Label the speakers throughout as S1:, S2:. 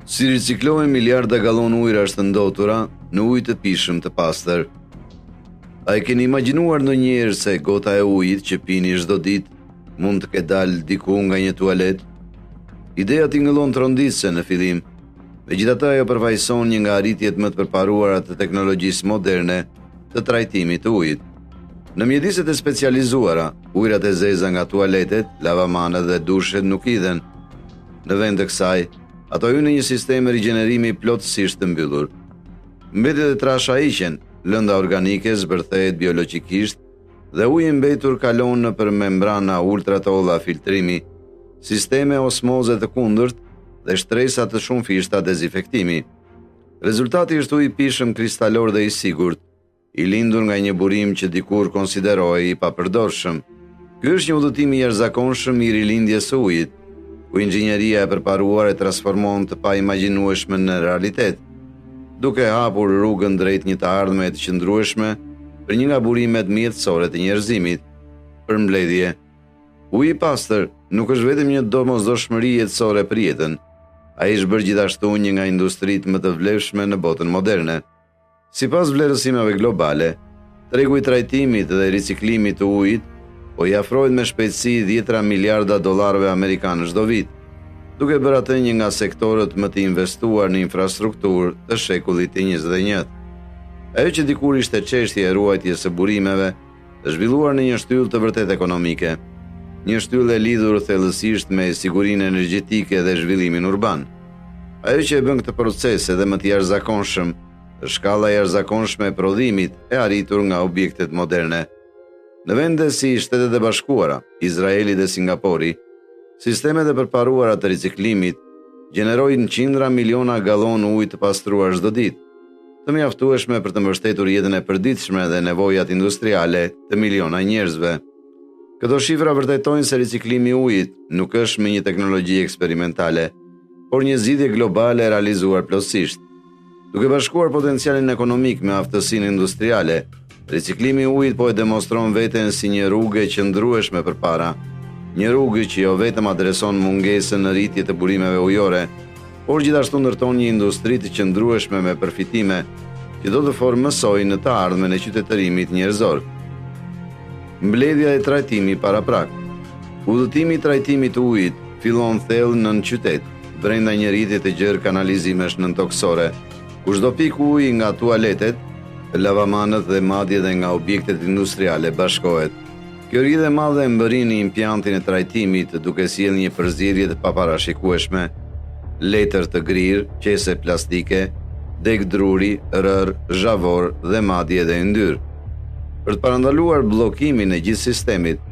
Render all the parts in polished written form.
S1: Si riciklohen miliarda galon ujëra të ndotura në ujë të pishëm të pastër. A e keni imagjinuar ndonjëherë se gota e ujit që pini çdo ditë mund të ketë dalë diku nga një tualet? Ideja tingëllon tronditëse në fillim, megjithatë ajo përfaqëson një nga arritjet më të përparuara të teknologjisë moderne të trajtimit të ujit. Në mjediset e specializuara, ujërat e zeza nga tualetet, lavamanët dhe dushet nuk hidhen. Në vend të kësaj, ato hyn në një sistem rigjenerimi plotësisht të mbyllur. Mbetet e trasha hiqen, lënda organike zbërthehet biologjikisht dhe uji i mbetur kalon nëpër membrana ultratolla filtrimi, sisteme osmoze të kundërt dhe shtresa të shumëfishta dezinfektimi. Rezultati është ujë i pishëm kristalor dhe i sigurt, i lindur nga një burim që dikur konsiderohej i papërdorshëm. Ky është një udhëtim i jashtëzakonshëm i rilindjes së ujit, ku inxhinieria e përparuar e transformon të paimagjinueshme në realitet, duke hapur rrugën drejt një të ardhme të qëndrueshme për një nga burimet mjetësore të njerëzimit. Përmbledhje. Uji i pastër nuk është vetëm një domosdoshmëri jetësore për jetën, ai është bërë gjithashtu një nga industritë më të vlefshme në botën moderne. Sipas vlerësimeve globale, tregu i trajtimit dhe riciklimit të ujit po i afrohet me shpejtësi 10 miliarda dollarëve amerikanë çdo vit, duke bërë atë një nga sektorët më të investuar në infrastrukturë të shekullit të 21. Ajo që dikur ishte çështje e ruajtjes së burimeve, është zhvilluar në një shtyllë të vërtet ekonomike, një shtyllë e lidhur thellësisht me sigurinë energjetike dhe zhvillimin urban. Ajo që e bën këtë proces edhe më të jashtëzakonshëm është shkalla e jashtëzakonshme e prodhimit e arritur nga objektet moderne. Në vende si Shtetet e Bashkuara, Izraeli dhe Singapori, sistemet e përparuara të riciklimit gjenerojnë qindra miliona galon ujë të pastruar çdo ditë, të mjaftueshme për të mbështetur jetën e përditshme dhe nevojat industriale të miliona njerëzve. Këto shifra vërtetojnë se riciklimi i ujit nuk është me një teknologji eksperimentale, por një zgjidhje globale e realizuar plotësisht. Duke bashkuar potencialin ekonomik me aftësinë industriale, riciklimi i ujit po e demonstron veten si një rrugë e qëndrueshme përpara, një rrugë që jo vetëm adreson mungesën në rritje të burimeve ujore, por gjithashtu ndërton një industri të qëndrueshme me përfitime që do të formësojnë në të ardhmen e qytetërimit njerëzor. Mbledhja e trajtimi paraprak. Udhëtimi i trajtimit të ujit fillon thellë nën qytet, brenda një rrjedhje të gjerë kanalizimesh nëntoksore, ku çdo pikë uji nga tualetet, lavamanët dhe madje edhe nga objektet industriale bashkohet. Kjo rrjedhje e madhe mbërrin impjantin e trajtimit duke sjellë një përzierje të paparashikueshme, letër të grirë, qese plastike, deg druri, rër, zhavor dhe madje edhe yndyrë. Për të parandaluar bllokimin e gjithë sistemit,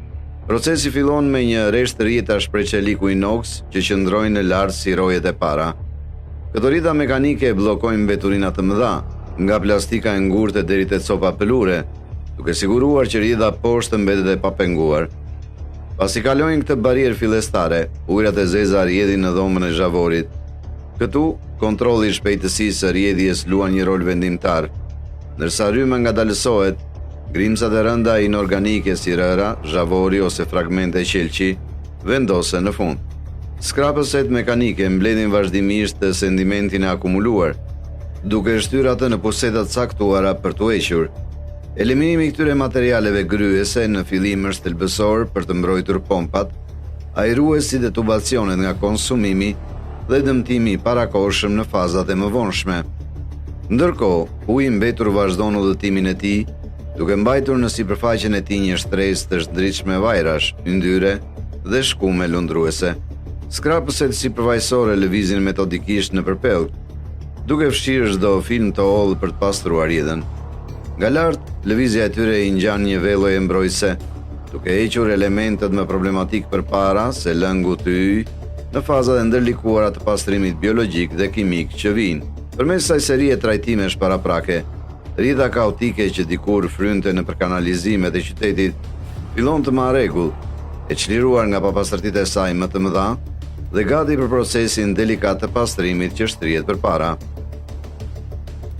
S1: procesi fillon me një rresht rrjetash prej çeliku inox që qëndrojnë në lart si rojet e para. Këto rrjeta mekanike bllokojnë mbeturina të mëdha, nga plastika e ngurtë deri te copa pelure, duke siguruar që rrjeta poshtë mbetet e papenguar. Pasi kalojnë këtë barierë fillestare, ujërat e zeza rrjedhin në dhomën e zhavorit. Këtu, kontrolli i shpejtësisë së rrjedhjes luan një rol vendimtar. Ndërsa rryma ngadalësohet, grimcat e rënda inorganike si rëra, zhavori ose fragmente qelçi vendosen në fund. Skrapëset mekanike mbledhin vazhdimisht sedimentin e akumuluar, duke shtyrë atë në poseta të caktuara për t'u hequr. Eliminimi i këtyre materialeve gryese në fillim është thelbësor për të mbrojtur pompat, ajruesit dhe tubacionet nga konsumimi dhe dëmtimi i parakohshëm në fazat e mëvonshme. Ndërkohë, uji mbetur vazhdon udhëtimin e tij, duke mbajtur në sipërfaqen e tij një shtresë të shndritshme vajrash, yndyre dhe shkume lundruese. Skrapëset sipërfaqësore lëvizin metodikisht në përpellk, duke fshirë çdo film të hollë për të pastruar rrjedhën. Nga lart, lëvizja e tyre i ngjan një velloje mbrojtëse, duke hequr elementet më problematik përpara se lëngu të yj në fazat e ndërlikuara të pastrimit biologjik dhe kimik që vijnë. Përmes kësaj serie trajtimesh paraprake, rrjeta kaotike që dikur frynte në kanalizimet e qytetit fillon të marrë rregull, e çliruar nga papastërtitë e saj më të mëdha dhe gati për procesin delikat të pastrimit që shtrihet përpara.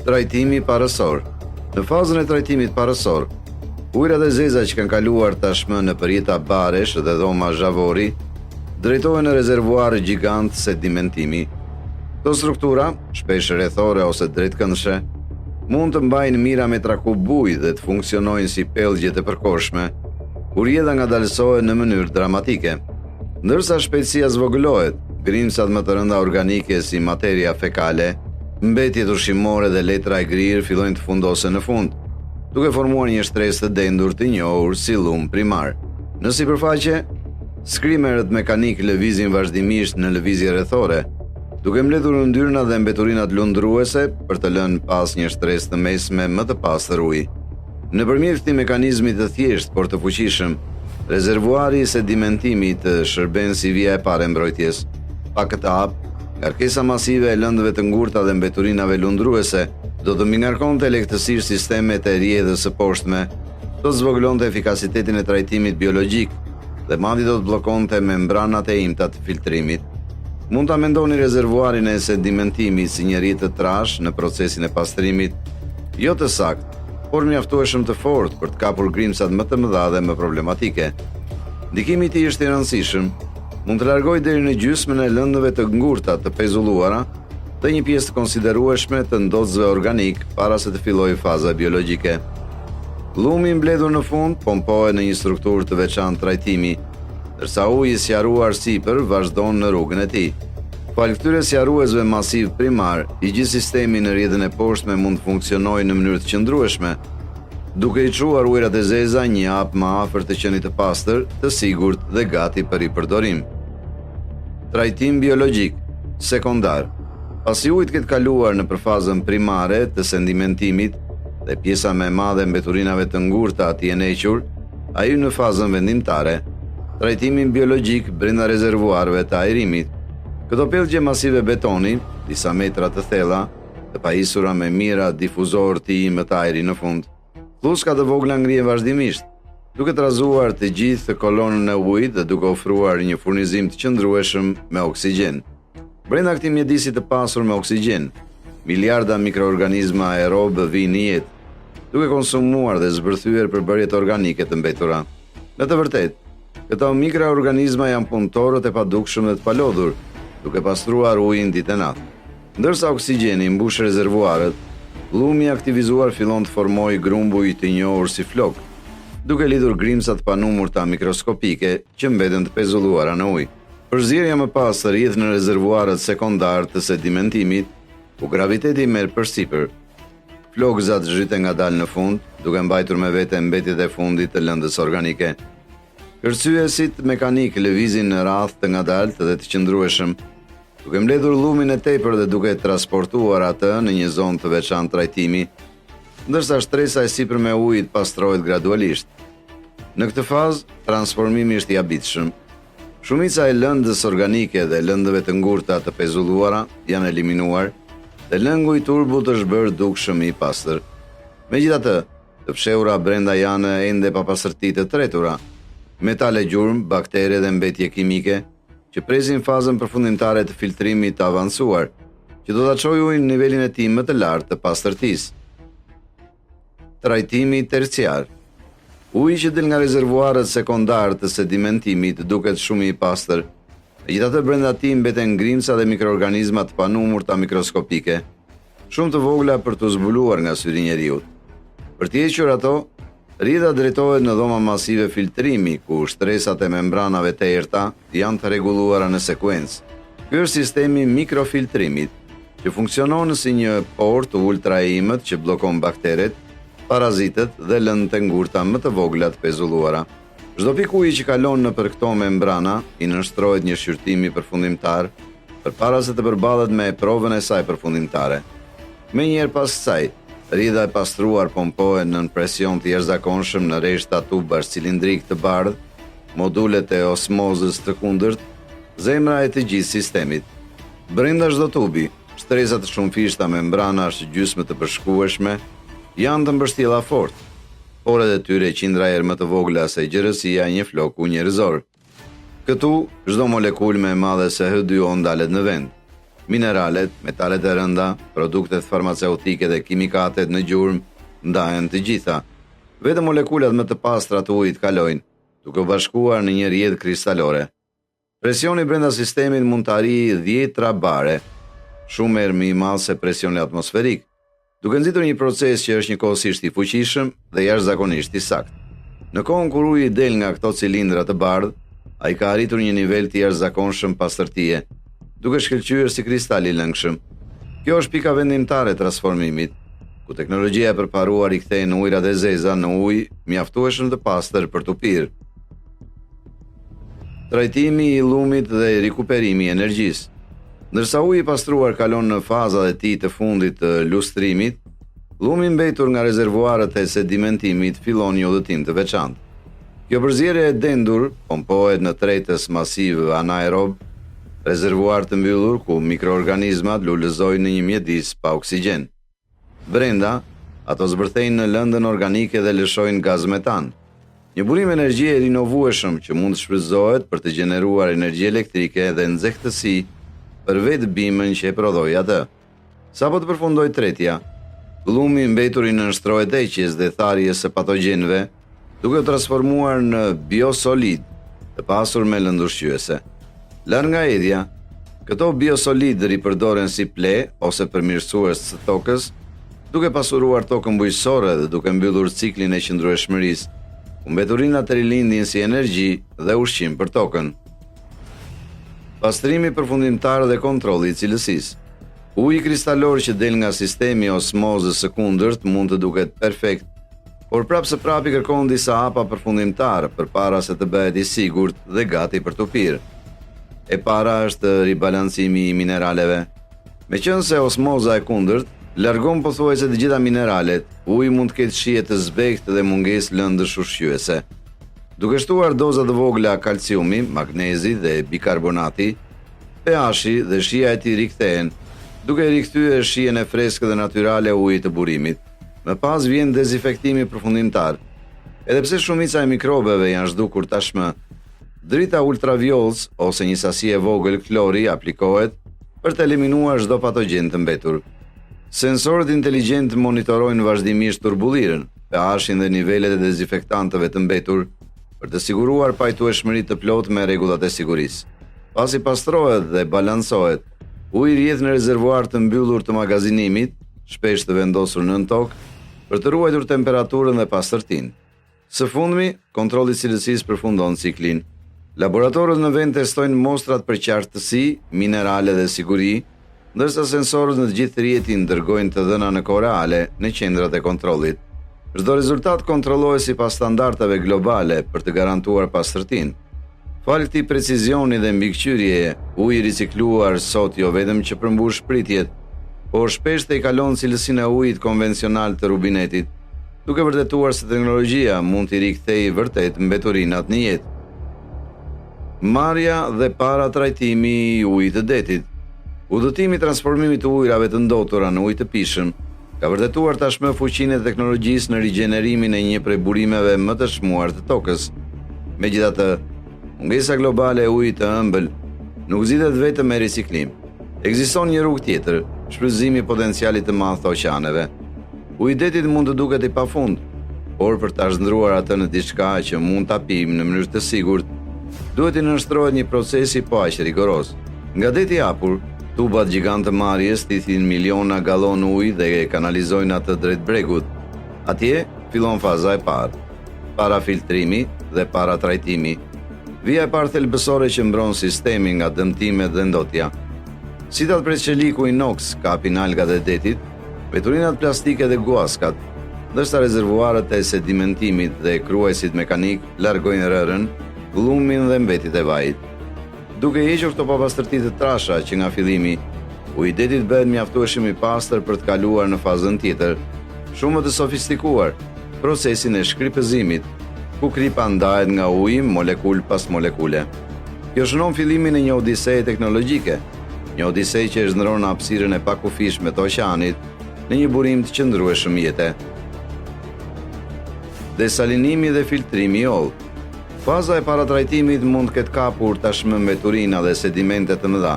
S1: Trajtimi parësor. Në fazën e trajtimit parësor, ujërat e zeza që kanë kaluar tashmë në përjeta baresh dhe dhoma zhavori drejtohen në rezervuar gjigant sedimentimi. Këto struktura, shpesh rrethore ose drejtkëndshme, mund të mbajnë mira metra kub bujë dhe të funksionojnë si pellgjet e përkohshme, kur jedha ngadalësohet në mënyrë dramatike. Ndërsa shpejtësia zvogëlohet, grimcat më të rënda organike si materia fekale, mbetjet ushqimore dhe letra e grirë fillojnë të fundosen në fund, duke formuar një shtresë të dendur të njohur si lum primar. Në sipërfaqe, skrimerët mekanik lëvizin vazhdimisht në lëvizje rrethore, duke mbledhur yndyrna dhe mbeturinat lundruese për të lënë pas një shtresë të mesme më të pastër ujë. Nëpërmjet këtij mekanizmi të thjeshtë por të fuqishëm, rezervuari i sedimentimit shërben si vija e parë e mbrojtjes. Pa këtë hap, ngarkesa masive e lëndëve të ngurta dhe mbeturinave lundruese do të mingarkonte lehtësisht sistemet e rrjedhës së poshtme, do të zvogëlonte efikasitetin e trajtimit biologjik dhe madje do të bllokonte membranat e imta të filtrimit. Mund ta mendoni rezervuarin e sedimentimit si një rrjet të trash në procesin e pastrimit, jo të saktë, por mjaftueshëm të fortë për të kapur grimcat më të mëdha dhe më problematike. Ndikimi i tij është i rëndësishëm, mund të largojë deri në gjysmën e lëndëve të ngurta të pezulluara dhe një pjesë të konsiderueshme të ndotsëve organik para se të fillojë faza biologjike. Llumi i mbledhur në fund pompohet në një strukturë të veçantë trajtimi, ndërsa uji i sqaruar sipër vazhdon në rrugën e tij. Fal këtyre sqaruesve masiv primar, i gjithë sistemi në rrjedhën e poshtme mund të funksionojë në mënyrë të qëndrueshme, duke i çuar ujërat e zeza një hap më afër të qenit të pastër, të sigurt dhe gati për ripërdorim. Trajtim biologjik sekondar. Pasi uji të ketë kaluar në përfazën primare të sedimentimit dhe pjesa më e madhe e mbeturinave të ngurta të jenë hequr, ai në fazën vendimtare, trajtimin biologjik brenda rezervuarëve të ajrimit. Këto pellgje masive betoni, disa metra të thella, të pajisura me mira difuzor të imë të ajri në fund. Pluska të vogla ngrihen vazhdimisht, duke trazuar të gjithë kolonën e ujit dhe duke ofruar një furnizim të qëndrueshëm me oksigjen. Brenda këtij mjedisi të pasur me oksigjen, miliarda mikroorganizma aerob vijnë në jetë, duke konsumuar dhe zbërthyer përbërjet organike të mbetura. Në të vërtetë, këto mikroorganizma janë punëtorët e padukshëm dhe të palodhur, duke pastruar ujin ditë e natë. Ndërsa oksigjeni mbush rezervuarët, llumi i aktivizuar fillon të formojë grumbuj të njohur si flok, duke lidhur grimcat panumurta mikroskopike që mbeten të pezulluara në ujë. Përzierja më pas rrjedh në rezervuarët sekondar të sedimentimit, ku graviteti merr përsipër. Flokëzat zhyten ngadalë në fund, duke mbajtur me vete mbetjet e fundit të lëndës organike. Kërcyesit mekanik lëvizin në radhë të ngadaltë dhe të qëndrueshëm, duke mbledhur llumin e tepër dhe duke transportuar atë në një zonë të veçantë trajtimi, ndërsa shtresa e sipërme e ujit pastrohet gradualisht. Në këtë fazë, transformimi është i habitshëm. Shumica e lëndës organike dhe lëndëve të ngurta të pezulluara janë eliminuar dhe lëngu i turbut është bërë dukshëm i pastër. Megjithatë, të fshehura brenda janë ende papastërti të tretura, metale gjurmë, baktere dhe mbetje kimike, që presin fazën përfundimtare të filtrimit të avancuar, që do ta çojë ujin në nivelin e tij më të lartë të pastërtisë. Trajtimi terciar. Uji që del nga rezervuarët sekondar të sedimentimit duket shumë i pastër, megjithatë brenda tij mbeten grimca dhe mikroorganizma të panumurta mikroskopike, shumë të vogla për të zbuluar nga syri i njeriut. Për të hequr ato, rrjedha drejtohet në dhoma masive filtrimi, ku shtresat e membranave të errta janë të rregulluara në sekuencë. Ky është sistemi mikrofiltrimit, që funksionon si një portë ultra e imët që bllokon bakteret, parazitët dhe lëndët e ngurta më të vogla të pezulluara. Çdo pikë uji që kalon nëpër këto membrana i nënshtrohet një shqyrtimi përfundimtar përpara se të përballet me provën e saj përfundimtare. Menjëherë pas kësaj, rrjedha e pastruar pompohet nën presion të jashtëzakonshëm në rreshta tubash cilindrik të bardhë, modulet e osmozës të kundërt, zemra e të gjithë sistemit. Brenda çdo tubi, shtresat të shumëfishta membranash gjysmë të përshkueshme janë të mbështjella fort, por edhe tyre qindra herë më të vogla se gjerësia e një floku njerëzor. Këtu, çdo molekulë më e madhe se H2O ndalet në vend. Mineralet, metalet e rënda, produktet farmaceutike dhe kimikatet në gjurmë ndahen të gjitha. Vetëm molekulat më të pastra të ujit kalojnë, duke u bashkuar në një rrjedhë kristalore. Presioni brenda sistemit mund të arrijë 10 bara bare. shumë herë më i madh se presioni atmosferik, duke nxitur një proces që është njëkohësisht i fuqishëm dhe jashtëzakonisht i saktë. Në kohën kur uji del nga këto cilindra të bardhë, ai ka arritur një nivel të jashtëzakonshëm pastërtie, duke shkëlqyer si kristal i lëngshëm. Kjo është pika vendimtare e transformimit, ku teknologjia e përparuar i kthehen ujërat e zeza në ujë mjaftueshëm të pastër për të pirë. Trajtimi i llumit dhe rikuperimi i energjisë. Ndërsa uji i pastruar kalon në fazat e tij të fundit të lustrimit, llumi mbetur nga rezervuarët e sedimentimit fillon një udhëtim të veçantë. Kjo përzierje e dendur pompohet në tretës masiv anaerob, rezervuar të mbyllur ku mikroorganizmat lulëzojnë në një mjedis pa oksigjen. Brenda, ato zbërthejnë në lëndën organike dhe lëshojnë gaz metan, një burim energjie e rinovueshëm që mund të shfrytëzohet për të gjeneruar energji elektrike dhe nxehtësi për vetë bimën që e prodhoi atë. Sapo të përfundoj tretja, llumi mbetur i nënshtrohet heqjes dhe tharjes së patogjenëve, duke u transformuar në biosolid, të pasur me lëndë ushqyese. Larg nga edhja, këto biosolid ripërdoren si ple ose përmirësues të tokës, duke pasuruar tokën bujqësore dhe duke mbyllur ciklin e qëndrueshmërisë, ku mbeturinat rilindin si energji dhe ushqim për tokën. Pastrimi përfundimtar dhe kontrolli i cilësisë. Uji kristalor që del nga sistemi osmozës së kundërt mund të duket perfekt, por prapë së prapi kërkon disa hapa përfundimtar përpara se të bëhet i sigurt dhe gati për të pirë. E para është ribalancimi i mineraleve. Meqense osmoza e kundërt largon pothuajse të gjitha mineralet, uji mund të ketë shije të zbektë dhe mungesë lëndësh ushqyese. Duke shtuar doza të vogla kalciumi, magnezi dhe bikarbonati, pH-i dhe shija e tij rikthehen, duke rikthyer shijen e freskët dhe natyrale e ujit të burimit. Më pas vjen dezinfektimi përfundimtar. Edhe pse shumica e mikrobeve janë zhdukur tashmë, drita ultraviols ose një sasi e vogël klori aplikohet për të eliminuar çdo patogjen të mbetur. Sensorët inteligjent monitorojnë vazhdimisht turbullirën, pH-in dhe nivelet e dezinfektantëve të mbetur për të siguruar pajtueshmëri të plotë me rregullat e sigurisë. Pasi pastrohet dhe balancohet, uji rrjedh në rezervuar të mbyllur të magazinimit, shpesh të vendosur nën tokë, për të ruajtur temperaturën dhe pastërtinë. Së fundmi, kontrolli i cilësisë përfundon ciklin. Laboratorët në vend testojnë mostrat për qartësi, minerale dhe siguri, ndërsa sensorët në të gjithë rrjetin dërgojnë të dhëna në kohë reale në qendrat e kontrollit. Çdo rezultat kontrollohet sipas standardeve globale për të garantuar pastërtinë. Fal këtij precizioni dhe mbikëqyrjeje, uji i ricikluar sot jo vetëm që përmbush pritjet, por shpesh të i kalon cilësinë e ujit konvencional të rubinetit, duke vërtetuar se teknologjia mund t'i rikthejë vërtet mbeturinat në jetë. Marrja dhe para trajtimi i ujit të detit. Udhëtimi i transformimit të ujrave të ndotura në ujë të pishëm ka vërtetuar tashmë fuqinë e teknologjisë në rigjenerimin e një prej burimeve më të çmuar të tokës. Megjithatë, mungesa globale e ujit të ëmbël nuk zgjidhet vetëm me riciklim. Ekziston një rrugë tjetër, shfrytëzimi i potencialit të madh të oqeaneve. Uji i detit mund të duket i pafund, por për ta zhndruar atë në diçka që mund ta pijmë në mënyrë të sigurt, duhet i nënshtrohet një procesi po aq rigoroz. Nga deti i hapur, tubat gjigante marrjes thithin miliona gallon ujë dhe e kanalizojnë atë drejt bregut. Atje fillon faza e parë, para filtrimi dhe para trajtimi. Vija e parë thelbësore që mbron sistemin nga dëmtimet dhe ndotja. Sitat prej qeliku inox kapin algat e detit, veturinat plastike dhe guaskat, ndërsa rezervuarët e sedimentimit dhe kruajësit mekanik largojnë rërën, llumin dhe mbetit e vajit. Duke hequr këto papastërti të trasha që nga fillimi, uji i detit bëhet mjaftueshëm i pastër për të kaluar në fazën tjetër, shumë më të sofistikuar, procesin e shkripëzimit, ku kripa ndahet nga uji molekul pas molekule. Kjo shënon fillimin e një odiseje teknologjike, një odisej që e zhndron hapësirën e pakufishme të oqeanit në një burim të qëndrueshëm jete. Desalinimi dhe filtrimi i ollë. Faza e paratrajtimit mund të ketë kapur tashmë mbeturina dhe sedimente të mëdha.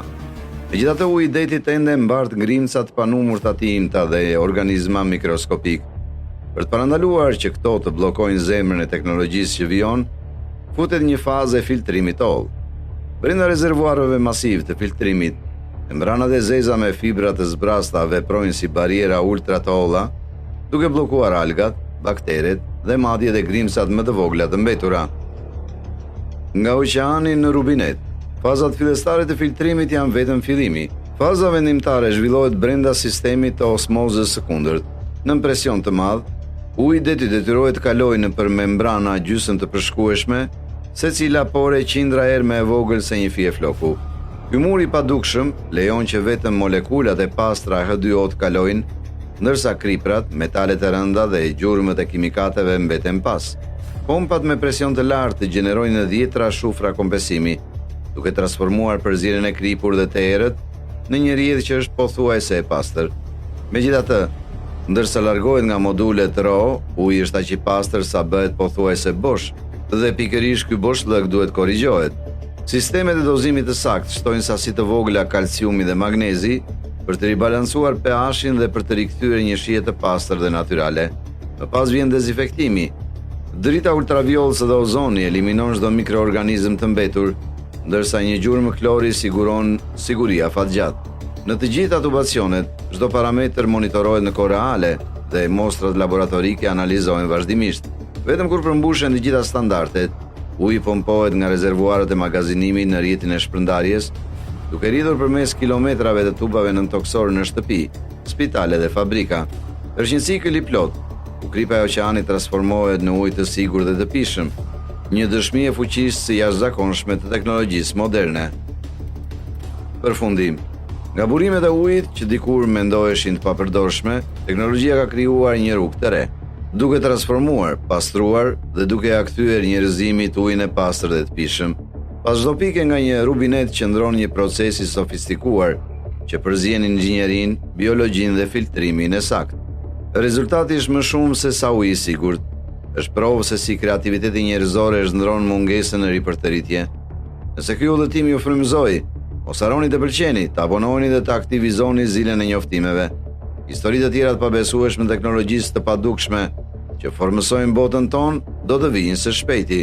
S1: Megjithatë, uji i detit ende mbart ngrimca të panumërta të imta dhe organizma mikroskopik. Për të parandaluar që këto të bllokojnë zemrën e teknologjisë që vijon, futet një fazë e filtrimit të ollë. Brenda rezervuarëve masiv të filtrimit, Membranat e zeza me fibra të zbrasta veprojnë si bariera ultra të holla, duke bllokuar algat, bakteret dhe madje edhe grimcat më të vogla të mbetura. Nga oqeani në rubinet, fazat fillestare të filtrimit janë vetëm fillimi. Faza vendimtare zhvillohet brenda sistemit të osmozës së kundërt. Në presion të madh, uji detyrohet të kalojë nëpër membrana gjysmë të përshkueshme, secila pore qindra herë më e vogël se një fije floku. Ky mur i padukshëm lejon që vetëm molekulat e pastra H2O të kalojnë, ndërsa kriprat, metalet e rënda dhe gjurmët e kimikateve mbeten pas. Pompat me presion të lartë gjenerojnë në dhjetra shufra kompensimi, duke transformuar përzierjen e kripur dhe të errët në një rrjedhë që është pothuajse e pastër. Megjithatë, ndërsa largohet nga modulet RO, uji është aq i pastër sa bëhet pothuajse bosh, dhe pikërisht ky boshllëk duhet korrigjohet. Sistemet e dozimit të saktë shtojnë sasi të vogla kalciumi dhe magnezi për të ribalancuar pH-in dhe për të rikthyer një shije të pastër dhe natyrale. Më pas vjen dezinfektimi. Drita ultraviollës dhe ozoni eliminon çdo mikroorganizëm të mbetur, ndërsa një gjurmë klori siguron siguri afatgjatë. Në të gjitha tubacionet, çdo parametër monitorohet në kohë reale dhe mostrat laboratorike analizohen vazhdimisht. Vetëm kur përmbushen të gjitha standardet, uji pompohet nga rezervuarët e magazinimit në rrjetin e shpërndarjes, duke rritur përmes kilometrave të tubave nëntoksor në shtëpi, spitale dhe fabrika. Është një cikël i plot, ku kripa e oqeanit transformohet në ujë të sigurt dhe të pishëm, një dëshmi e fuqishme së jashtëzakonshme të teknologjisë moderne. Përfundim. Nga burimet e ujit që dikur mendoheshin të papërdorshme, teknologjia ka krijuar një rrugë të re, duke transformuar, pastruar dhe duke ja kthyer njerëzimit ujin e pastër dhe të pishëm. Pas çdo pike nga një rubinet qëndron një proces i sofistikuar që përzien inxhinierin, biologjinë dhe filtrimin e saktë. Rezultati është më shumë se sa uji i sigurt. Është provë se si kreativiteti njerëzor e zhndron mungesën e ripërtëritje. Nëse ky udhëtim ju frymëzoi, mos harroni të pëlqeni, të abonoheni dhe të aktivizoni zilën e njoftimeve. Historitë të tjera të pabesueshme teknologjisë të padukshme që formësojnë botën tonë do të vijnë së shpejti.